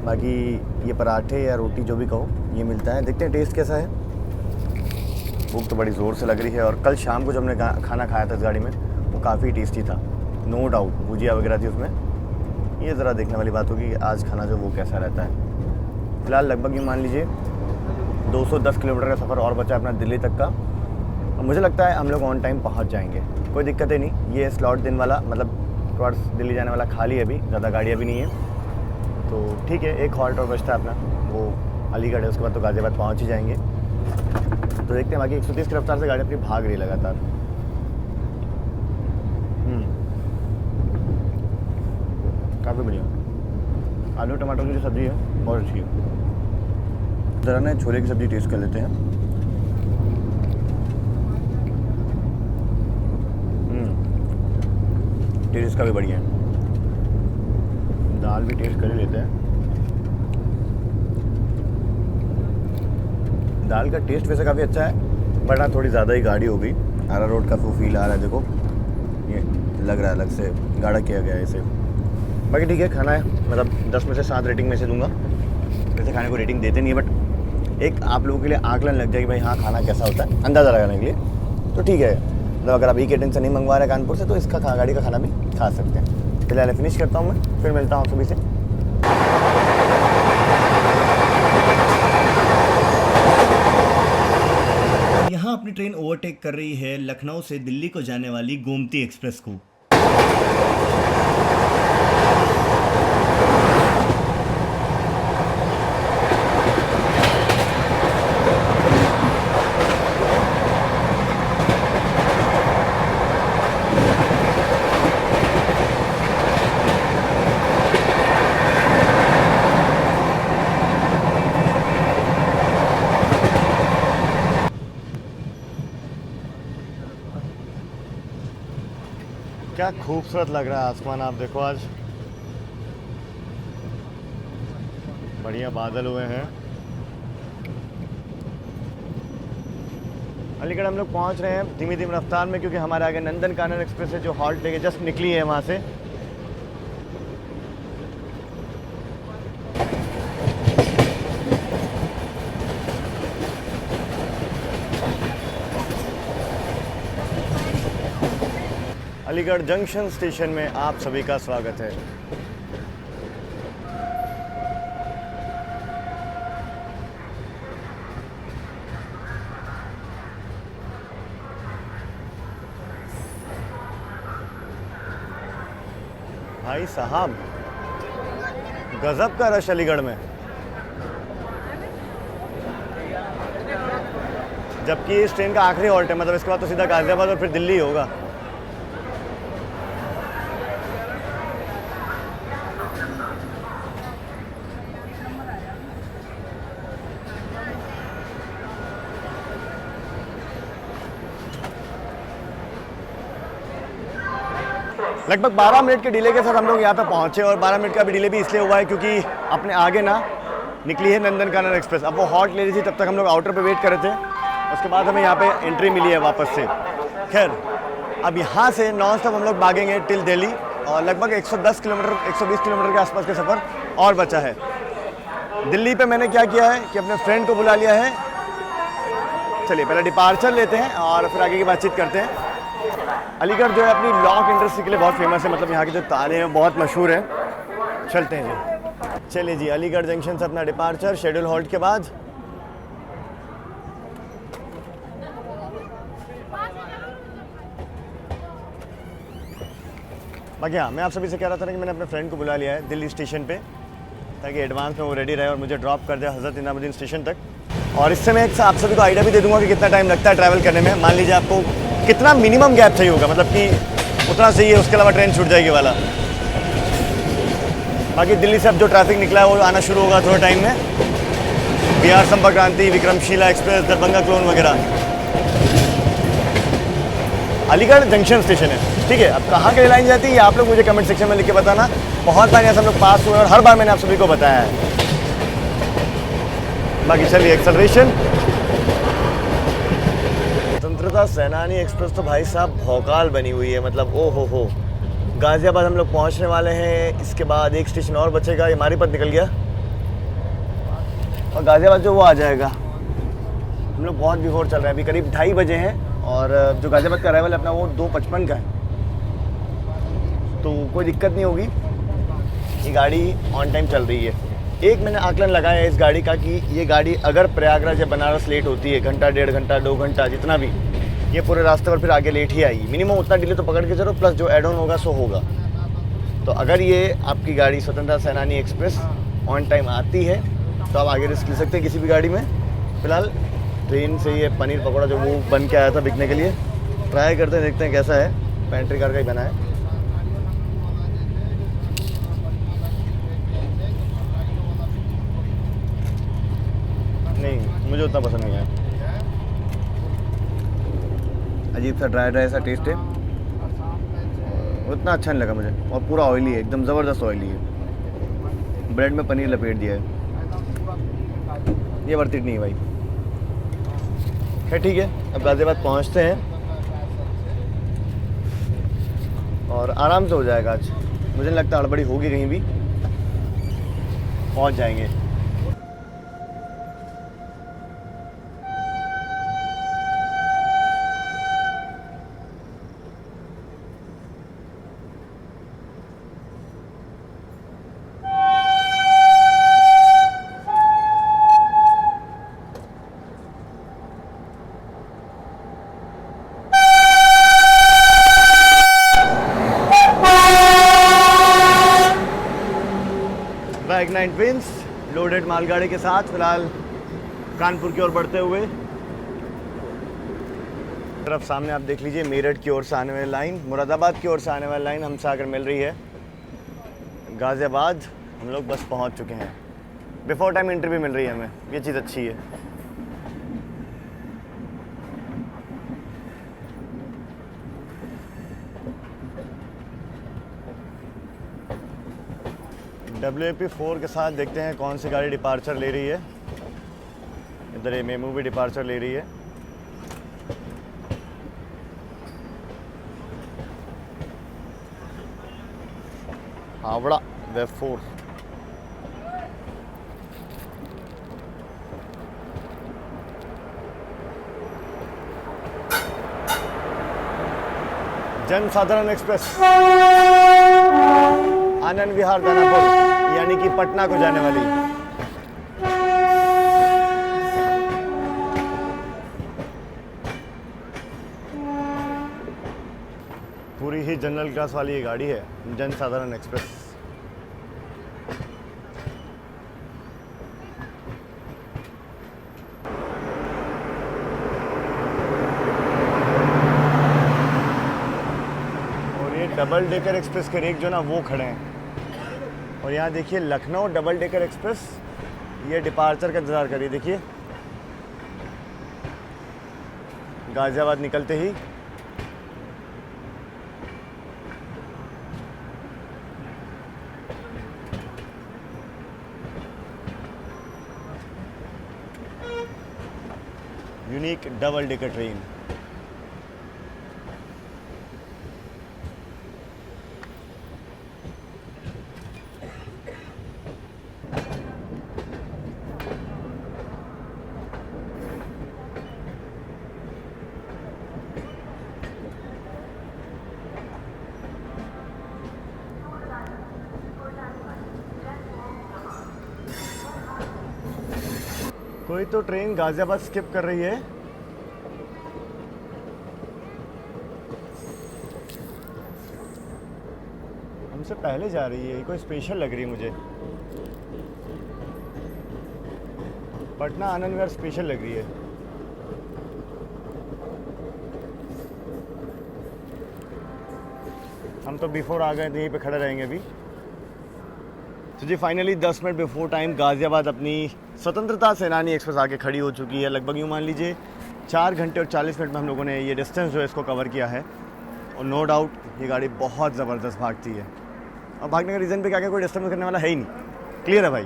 B: बाकी ये पराठे या रोटी जो भी कहो ये मिलता है, देखते हैं टेस्ट कैसा है। भूख तो बड़ी ज़ोर से लग रही है, और कल शाम को जब हमने खाना खाया था इस गाड़ी में वो काफ़ी टेस्टी था, नो डाउट, भुजिया वगैरह थी उसमें। ये ज़रा देखने वाली बात होगी कि आज खाना जो वो कैसा रहता है। फ़िलहाल लगभग ये मान लीजिए 210 किलोमीटर का सफ़र और बचा अपना दिल्ली तक का, और मुझे लगता है हम लोग ऑन टाइम पहुँच जाएंगे, कोई दिक्कत ही नहीं। ये स्लॉट दिन वाला मतलब टुवर्ड्स दिल्ली जाने वाला खाली है, अभी ज़्यादा गाड़ियाँ भी नहीं है, तो ठीक है। एक हॉल्ट और बचता है अपना, वो अलीगढ़ है, उसके बाद तो गाज़ियाबाद पहुँच ही जाएंगे। तो देखते हैं, बाकी 130 की रफ्तार से गाड़ी अपनी भाग रही है लगातार। काफ़ी बढ़िया। आलू टमाटर की जो सब्ज़ी है बहुत अच्छी है। ज़रा ना छोले की सब्ज़ी टेस्ट कर लेते हैं। टेस्ट इसका भी बढ़िया है। दाल भी टेस्ट कर ही लेते हैं। दाल का टेस्ट वैसे काफ़ी अच्छा है, बट हाँ थोड़ी ज़्यादा ही गाढ़ी हो गई। अरारोट का वो फील आ रहा है, देखो ये लग रहा है अलग से गाढ़ा किया गया है इसे। बाकी ठीक है, खाना है, मतलब 10 में से 7 रेटिंग में से दूंगा। वैसे खाने को रेटिंग देते नहीं है, बट एक आप लोगों के लिए आकलन लग जाएगी भाई हाँ खाना कैसा होता है, अंदाज़ा लगाने के लिए, तो ठीक है। मतलब अगर आप ई कैटरिंग से नहीं मंगवा रहे कानपुर से, तो इसका गाड़ी का खाना भी खा सकते हैं। फिलहाल फिनिश करता हूँ मैं, फिर मिलता हूँ सभी से।
A: यहाँ अपनी ट्रेन ओवरटेक कर रही है लखनऊ से दिल्ली को जाने वाली गोमती एक्सप्रेस को।
B: क्या खूबसूरत लग रहा है आसमान, आप देखो आज बढ़िया बादल हुए हैं। अलीगढ़ हम लोग पहुंच रहे हैं धीमी धीमी रफ्तार में, क्योंकि हमारे आगे नंदन कानन एक्सप्रेस है जो हॉल्ट लेके जस्ट निकली है वहाँ से। अलीगढ़ जंक्शन स्टेशन में आप सभी का स्वागत है। भाई साहब गजब का रश अलीगढ़ में। जबकि इस ट्रेन का आखिरी हॉल्ट है, मतलब इसके बाद तो सीधा गाजियाबाद और फिर दिल्ली होगा। लगभग 12 मिनट के डिले के साथ हम लोग यहाँ पे पहुँचे, और 12 मिनट का भी डिले भी इसलिए हुआ है क्योंकि अपने आगे ना निकली है नंदनकानन एक्सप्रेस। अब वो हॉल्ट ले रही थी, तब तक हम लोग आउटर पे वेट कर रहे थे, उसके बाद हमें यहाँ पे एंट्री मिली है वापस से। खैर अब यहाँ से नॉन स्टॉप हम लोग भागेंगे टिल दिल्ली, और लगभग 110 किलोमीटर 120 किलोमीटर के आसपास का सफ़र और बचा है। दिल्ली पे मैंने क्या किया है कि अपने फ्रेंड को बुला लिया है। चलिए पहले डिपार्चर लेते हैं और फिर आगे की बातचीत करते हैं। अलीगढ़ जो है अपनी लॉक इंडस्ट्री के लिए बहुत फेमस है, मतलब यहाँ के जो ताले हैं बहुत मशहूर हैं। चलते हैं जी। चलिए जी, अलीगढ़ जंक्शन से अपना डिपार्चर शेड्यूल हॉल्ट के बाद। बाकी हाँ, मैं आप सभी से कह रहा था ना कि मैंने अपने फ्रेंड को बुला लिया है दिल्ली स्टेशन पे, ताकि एडवांस में वो रेडी रहे और मुझे ड्रॉप कर दे हज़रत निज़ामुद्दीन स्टेशन तक। और इससे मैं एक आप सभी को आइडिया भी दे दूंगा कि कितना टाइम लगता है ट्रैवल करने में। मान लीजिए आपको कितना मिनिमम गैप चाहिए होगा, मतलब कि उतना सही है, उसके अलावा ट्रेन छूट जाएगी वाला। बाकी दिल्ली से अब जो ट्रैफिक निकला है वो आना शुरू होगा थोड़ा टाइम में। बिहार संपर्क क्रांति, विक्रमशिला एक्सप्रेस, दरभंगा क्लोन वगैरह। अलीगढ़ जंक्शन स्टेशन है, ठीक है। अब कहाँ के लिए लाइन जाती है ये आप लोग मुझे कमेंट सेक्शन में लिख के बताना। बहुत बार यहाँ से हम लोग पास हुए और हर बार मैंने आप सभी को बताया है। बाकी चलिए एक्सेलरेशन। स्वतंत्रता सेनानी एक्सप्रेस तो भाई साहब भौकाल बनी हुई है, मतलब ओ हो। गाज़ियाबाद हम लोग पहुँचने वाले हैं, इसके बाद एक स्टेशन और बचेगा, ये मारीपत निकल गया और गाज़ियाबाद जो वो आ जाएगा। हम लोग बहुत बिफोर चल रहे हैं, अभी करीब 2:30 बजे हैं, और जो गाज़ियाबाद का अराइवल है अपना वो 2:55 का है, तो कोई दिक्कत नहीं होगी। ये गाड़ी ऑन टाइम चल रही है। एक मैंने आकलन लगाया है इस गाड़ी का कि ये गाड़ी अगर प्रयागराज या बनारस लेट होती है घंटा, 1.5 घंटा, 2 घंटा, जितना भी, ये पूरे रास्ते पर फिर आगे लेट ही आएगी। मिनिमम उतना डिले तो पकड़ के चलो, प्लस जो एड ऑन होगा सो होगा। तो अगर ये आपकी गाड़ी स्वतंत्रता सेनानी एक्सप्रेस ऑन टाइम आती है तो आप आगे रिस्क ले सकते हैं किसी भी गाड़ी में। फिलहाल ट्रेन से ये पनीर पकौड़ा जो वो बन के आया था बिकने के लिए, ट्राई करते हैं, देखते हैं कैसा है। पेंट्री कार का ही बना है। नहीं, मुझे उतना पसंद नहीं आया, अजीब सा ड्राई सा टेस्ट है, उतना अच्छा नहीं लगा मुझे। और पूरा ऑयली है, एकदम ज़बरदस्त ऑयली है। ब्रेड में पनीर लपेट दिया है, ये वर्थ इट नहीं है भाई। खैर ठीक है, अब गाज़ियाबाद पहुंचते हैं और आराम से हो जाएगा आज। मुझे नहीं लगता हड़बड़ी होगी कहीं भी, पहुंच जाएंगे। Ignite Twins लोडेड मालगाड़ी के साथ फिलहाल कानपुर की ओर बढ़ते हुए। तरफ सामने आप देख लीजिए मेरठ की ओर से आने वाली लाइन, मुरादाबाद की ओर से आने वाली लाइन हमसे आकर मिल रही है। गाज़ियाबाद हम लोग बस पहुंच चुके हैं, बिफोर टाइम एंट्री भी मिल रही है हमें, ये चीज़ अच्छी है। WAP4 के साथ देखते हैं कौन सी गाड़ी डिपार्चर ले रही है। इधर ये मेमू भी डिपार्चर ले रही है। हावड़ा वेब 4। जन साधारण एक्सप्रेस आनंद विहार दानापुर, यानी कि पटना को जाने वाली। पूरी ही जनरल क्लास वाली ये गाड़ी है, जन साधारण एक्सप्रेस। डबल डेकर एक्सप्रेस के रेक जो ना वो खड़े हैं। और यहाँ देखिए लखनऊ डबल डेकर एक्सप्रेस, ये डिपार्चर का इंतज़ार करिए। देखिए गाज़ियाबाद निकलते ही यूनिक डबल डेकर ट्रेन। कोई तो ट्रेन गाज़ियाबाद स्किप कर रही है। हमसे पहले जा रही है, ये कोई स्पेशल लग रही है मुझे। पटना आनंद विहार स्पेशल लग रही है। हम तो बिफोर आ गए थे, यहीं पे खड़े रहेंगे अभी। तो जी finally 10 minute before time Ghaziabad अपनी स्वतंत्रता सेनानी एक्सप्रेस आके खड़ी हो चुकी है। लगभग यूँ मान लीजिए 4 घंटे और 40 मिनट में हम लोगों ने ये डिस्टेंस जो है इसको कवर किया है। और नो डाउट ये गाड़ी बहुत ज़बरदस्त भागती है। और भागने का रीज़न पे क्या कोई डिस्टर्ब करने वाला है ही नहीं, क्लियर है भाई।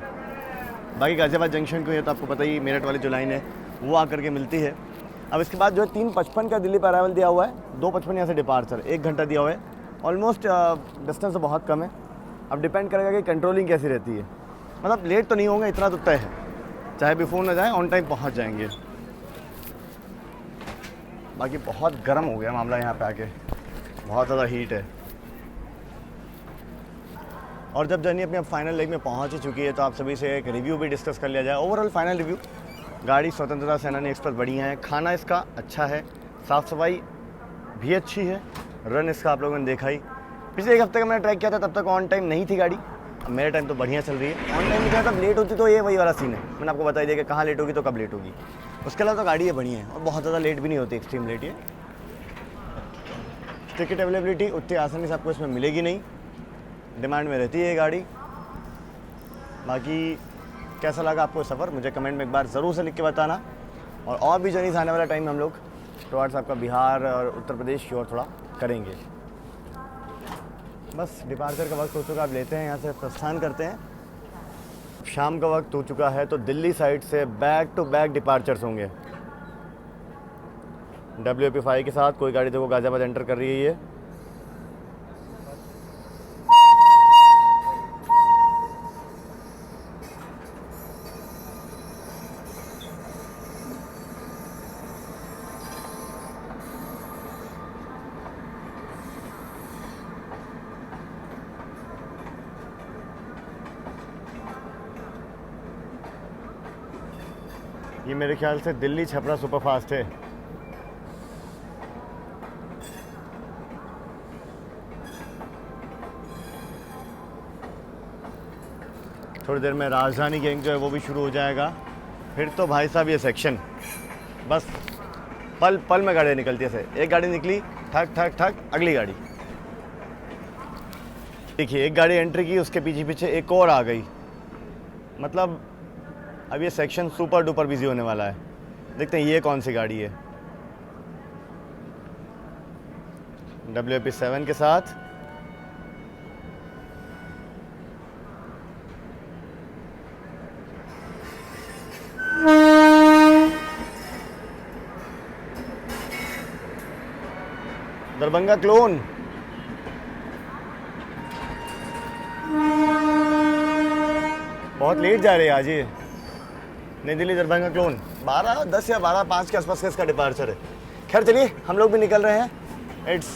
B: बाकी गाज़ियाबाद जंक्शन को ये तो आपको पता ही, मेरठ वाली जो लाइन है वो आकर के मिलती है। अब इसके बाद जो है 3:55 का दिल्ली पर अराइवल दिया हुआ है, 2:55 यहाँ से डिपार्चर, 1 घंटा दिया हुआ है। ऑलमोस्ट डिस्टेंस तो बहुत कम है। अब डिपेंड करेगा कि कंट्रोलिंग कैसी रहती है। मतलब लेट तो नहीं होंगे, इतना तो तय है, चाहे बिफोर ना जाए ऑन टाइम पहुँच जाएंगे। बाकी बहुत गर्म हो गया मामला यहाँ पे आके, बहुत ज़्यादा हीट है। और जब जर्नी अपने फाइनल लेग में पहुँच ही चुकी है तो आप सभी से एक रिव्यू भी डिस्कस कर लिया जाए। ओवरऑल फाइनल रिव्यू, गाड़ी स्वतंत्रता सेनानी एक्सप्रेस बढ़िया है, खाना इसका अच्छा है, साफ़ सफाई भी अच्छी है, रन इसका आप लोगों ने देखा ही। पिछले 1 हफ्ते का मैंने ट्रैक किया था, तब तक ऑन टाइम नहीं थी गाड़ी। अब मेरे टाइम तो बढ़िया चल रही है। ऑन टाइम लिखा तब लेट होती तो ये वही वाला सीन है, मैंने आपको बता दिया कि कहाँ लेट होगी तो कब लेट होगी। उसके अलावा तो गाड़ी ये बढ़िया है और बहुत ज़्यादा लेट भी नहीं होती, एक्सट्रीम लेट। ये टिकट अवेलेबिलिटी उतनी आसानी से आपको इसमें मिलेगी नहीं, डिमांड में रहती है ये गाड़ी। बाकी कैसा लगा आपको सफ़र मुझे कमेंट में एक बार ज़रूर से लिख के बताना। और भी जर्नी से आने वाला टाइम हम लोग टुवर्ड्स आपका बिहार और उत्तर प्रदेश की ओर थोड़ा करेंगे। बस डिपार्चर का वक्त हो चुका, अब लेते हैं यहाँ से प्रस्थान करते हैं। शाम का वक्त हो चुका है तो दिल्ली साइड से बैक टू बैक डिपार्चर्स होंगे। WP5 के साथ कोई गाड़ी देखो गाज़ियाबाद एंटर कर रही है ये। ये मेरे ख्याल से दिल्ली छपरा सुपरफास्ट है। थोड़ी देर में राजधानी गैंग जो है वो भी शुरू हो जाएगा। फिर तो भाई साहब ये सेक्शन बस पल पल में गाड़ियाँ निकलती है। से एक गाड़ी निकली, ठक ठक ठक अगली गाड़ी। देखिए एक गाड़ी एंट्री की, उसके पीछे पीछे एक और आ गई। मतलब अब ये सेक्शन सुपर डुपर बिजी होने वाला है। देखते हैं ये कौन सी गाड़ी है। WP7 के साथ दरभंगा क्लोन। बहुत लेट जा रहे हैं आज ये। नई दिल्ली दरभंगा क्लोन 12:10 या 12:05 के आसपास का इसका डिपार्चर है। खैर चलिए हम लोग भी निकल रहे हैं। इट्स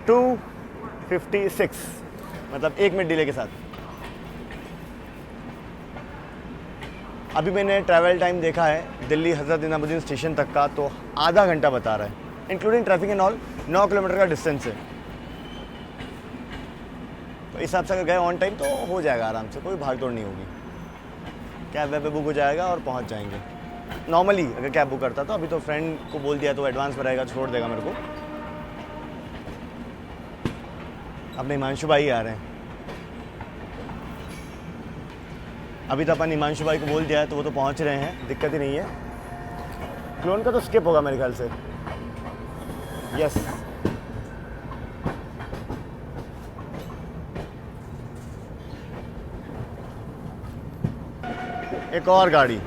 B: 2:56, मतलब 1 मिनट डिले के साथ। अभी मैंने ट्रैवल टाइम देखा है दिल्ली हज़रत निज़ामुद्दीन स्टेशन तक का, तो आधा घंटा बता रहा है, including traffic and all. 9 kilometre का डिस्टेंस है। तो इस हिसाब से अगर गए ऑन टाइम तो हो जाएगा आराम से, कोई भाग दौड़ नहीं होगी। कैब वेब पे बुक हो जाएगा और पहुंच जाएंगे। नॉर्मली अगर कैब बुक करता तो अभी तो फ्रेंड को बोल दिया तो एडवांस में रहेगा, छोड़ देगा मेरे को। अपने हिमांशु भाई आ रहे हैं। अभी तो अपन हिमांशु भाई को बोल दिया है तो वो तो पहुंच रहे हैं, दिक्कत ही नहीं है। क्लोन का तो स्किप होगा मेरे ख्याल से। यस, एक और गाड़ी।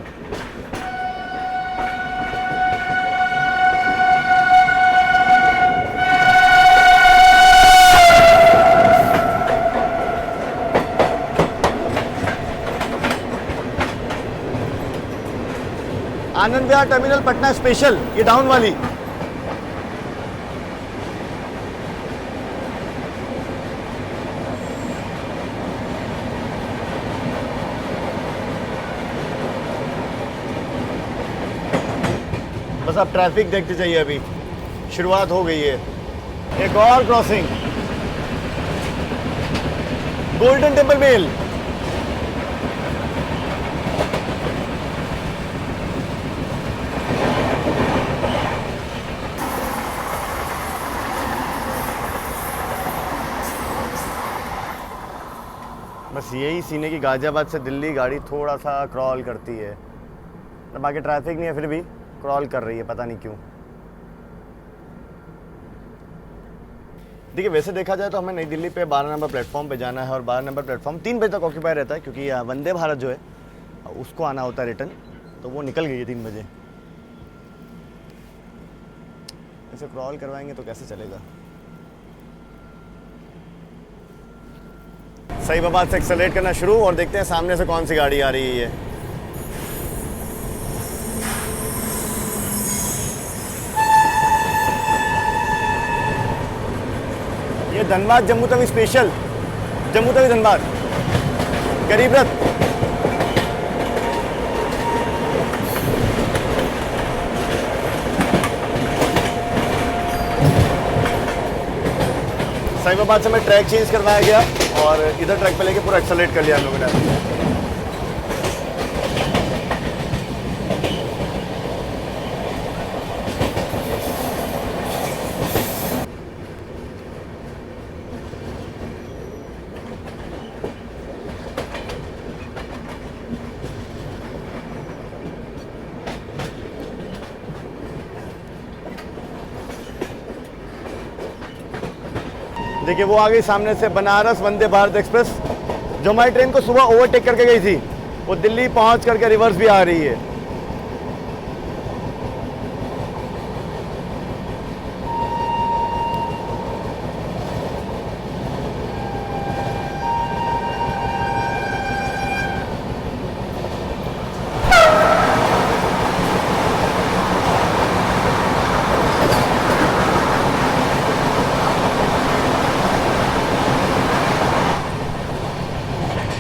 B: आनंद विहार टर्मिनल पटना स्पेशल, ये डाउन वाली। बस आप ट्रैफिक देखते जाइए, अभी शुरुआत हो गई है। एक और क्रॉसिंग, गोल्डन टेम्पल मेल। बस यही सीन है कि गाजियाबाद से दिल्ली गाड़ी थोड़ा सा क्रॉल करती है, बाकी ट्रैफिक नहीं है, फिर भी क्रॉल कर रही है, पता नहीं क्यों। देखिए, वैसे देखा जाए तो हमें नई दिल्ली पे 12 नंबर प्लेटफॉर्म पे जाना है और 12 नंबर प्लेटफॉर्म 3 बजे तक ऑक्यूपाई रहता है, क्योंकि वंदे भारत जो है उसको आना होता है रिटर्न, तो वो निकल गई है 3 बजे। ऐसे क्रॉल करवाएंगे तो कैसे चलेगा। सही बाबा से एक्सेलरेट करना शुरू और देखते हैं सामने से कौन सी गाड़ी आ रही है। ये धनबाद जम्मू तवी स्पेशल, जम्मू तवी धनबाद गरीब रथ। साहिबाबाद से मैं ट्रैक चेंज करवाया गया और इधर ट्रैक पे लेके पूरा एक्सेलरेट कर लिया हम लोगों ने। देखिए, वो आ गई सामने से बनारस वंदे भारत एक्सप्रेस, जो हमारी ट्रेन को सुबह ओवरटेक करके गई थी, वो दिल्ली पहुंच करके रिवर्स भी आ रही है।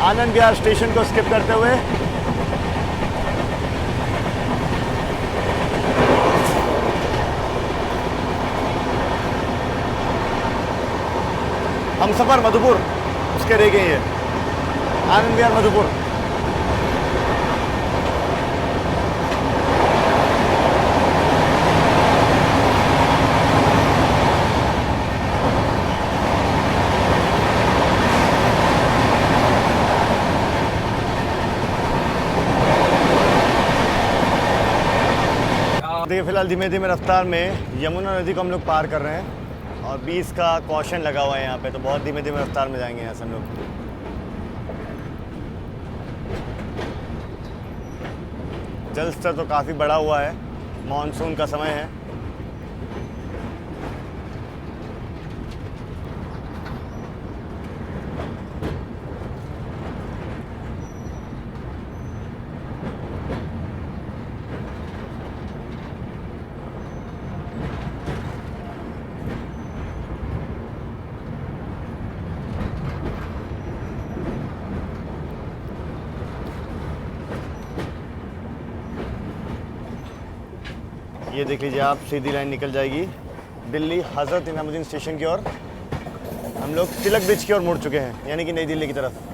B: आनंद विहार स्टेशन को स्किप करते हुए हम सफर मधुपुर उसके रह गई है। आनंद विहार मधुपुर। देखिए, फिलहाल धीमे धीमे रफ्तार में यमुना नदी को हम लोग पार कर रहे हैं और 20 का कॉशन लगा हुआ है यहाँ पे, तो बहुत धीमे धीमे रफ्तार में जाएंगे यहाँ से हम लोग। जल स्तर तो काफ़ी बढ़ा हुआ है, मानसून का समय है। ये देख लीजिए आप, सीधी लाइन निकल जाएगी दिल्ली हज़रत निज़ामुद्दीन स्टेशन की ओर। हम लोग तिलक ब्रिज की ओर मुड़ चुके हैं, यानी कि नई दिल्ली की तरफ।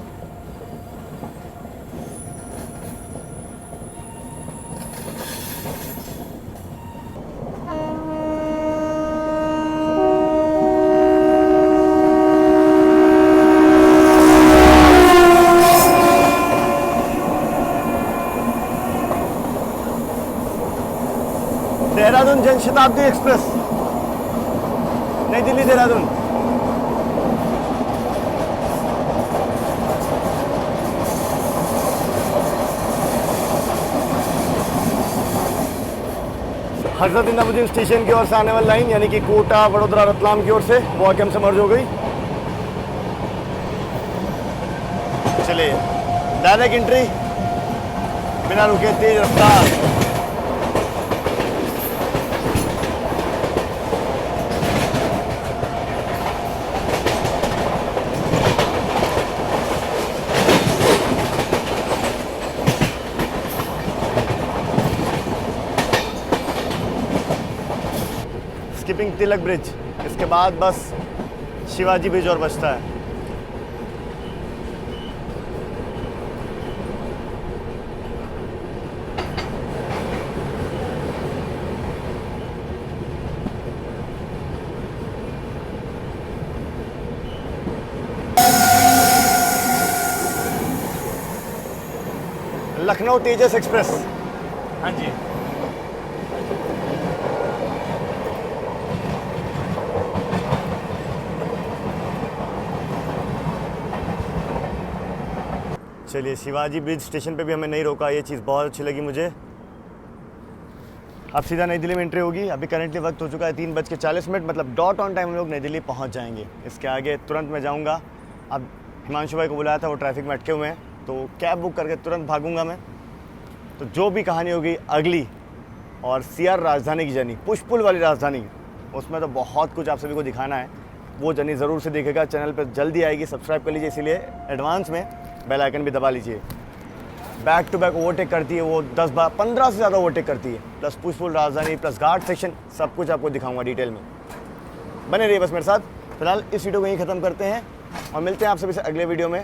B: देहरादून जन शताब्दी एक्सप्रेस, नई दिल्ली देहरादून। हजरत निजामुद्दीन स्टेशन की ओर से आने वाली लाइन यानी कि कोटा वडोदरा रतलाम की ओर से वो आके हमसे मर्ज हो गई। चलिए डायरेक्ट एंट्री, बिना रुके तेज रफ्तार। स्किपिंग तिलक ब्रिज, इसके बाद बस शिवाजी ब्रिज और बचता है। लखनऊ तेजस एक्सप्रेस।
A: हाँ जी।
B: चलिए शिवाजी ब्रिज स्टेशन पे भी हमें नहीं रोका, ये चीज़ बहुत अच्छी लगी मुझे। अब सीधा नई दिल्ली में एंट्री होगी। अभी करंटली वक्त हो चुका है 3:40, मतलब डॉट ऑन टाइम हम लोग नई दिल्ली पहुंच जाएंगे। इसके आगे तुरंत मैं जाऊंगा। अब हिमांशु भाई को बुलाया था, वो ट्रैफिक में अटके हुए हैं, तो कैब बुक करके तुरंत भागूंगा मैं। तो जो भी कहानी होगी अगली और CR राजधानी की जर्नी, पुष्पुल वाली राजधानी, उसमें तो बहुत कुछ आप सभी को दिखाना है। वो जर्नी ज़रूर से देखेगा, चैनल पर जल्दी आएगी, सब्सक्राइब कर लीजिए, इसीलिए एडवांस में बेल आइकन भी दबा लीजिए। बैक टू बैक ओवरटेक करती है वो, 10-15 से ज़्यादा ओवरटेक करती है, प्लस पुष्पुल राजधानी प्लस घाट सेक्शन, सब कुछ आपको दिखाऊंगा डिटेल में। बने रहिए बस मेरे साथ। फिलहाल इस वीडियो को यहीं ख़त्म करते हैं और मिलते हैं आप सभी से अगले वीडियो में।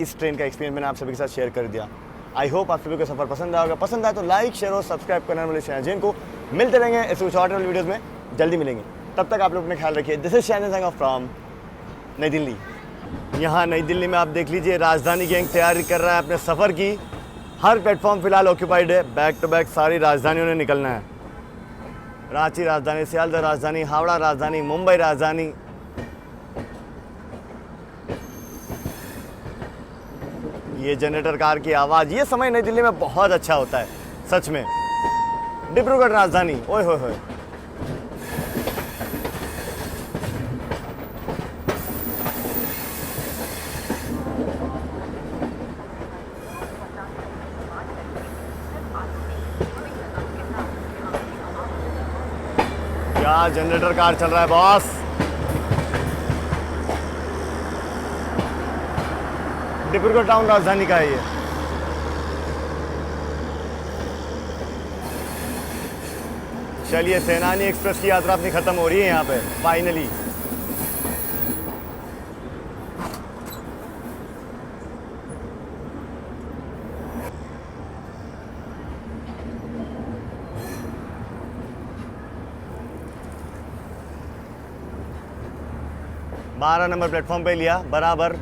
B: इस ट्रेन का एक्सपीरियंस मैंने आप सभी के साथ शेयर कर दिया। आई होप आप सभी को सफ़र पसंद आएगा। पसंद आए तो लाइक शेयर और सब्सक्राइब करने वाले चैनल को। मिलते रहेंगे ऐसे कुछ और वीडियोज़ में, जल्दी मिलेंगे। तब तक आप लोग अपना ख्याल रखिए। दिस इज शैन संगा फ्रॉम नई दिल्ली। यहाँ नई दिल्ली में आप देख लीजिए, राजधानी गैंग तैयारी कर रहा है अपने सफ़र की। हर प्लेटफॉर्म फिलहाल ऑक्यूपाइड है। बैक टू बैक सारी राजधानियों ने निकलना है। रांची राजधानी, सियालदह राजधानी, हावड़ा राजधानी, मुंबई राजधानी। ये जनरेटर कार की आवाज़, ये समय नई दिल्ली में बहुत अच्छा होता है सच में। डिब्रूगढ़ राजधानी, ओए होए होए। क्या जनरेटर कार चल रहा है बॉस। डिब्रूगढ़ टाउन राजधानी का है ये। चलिए सेनानी एक्सप्रेस की यात्रा अपनी खत्म हो रही है यहाँ पे फाइनली। बारह नंबर प्लेटफॉर्म पे लिया बराबर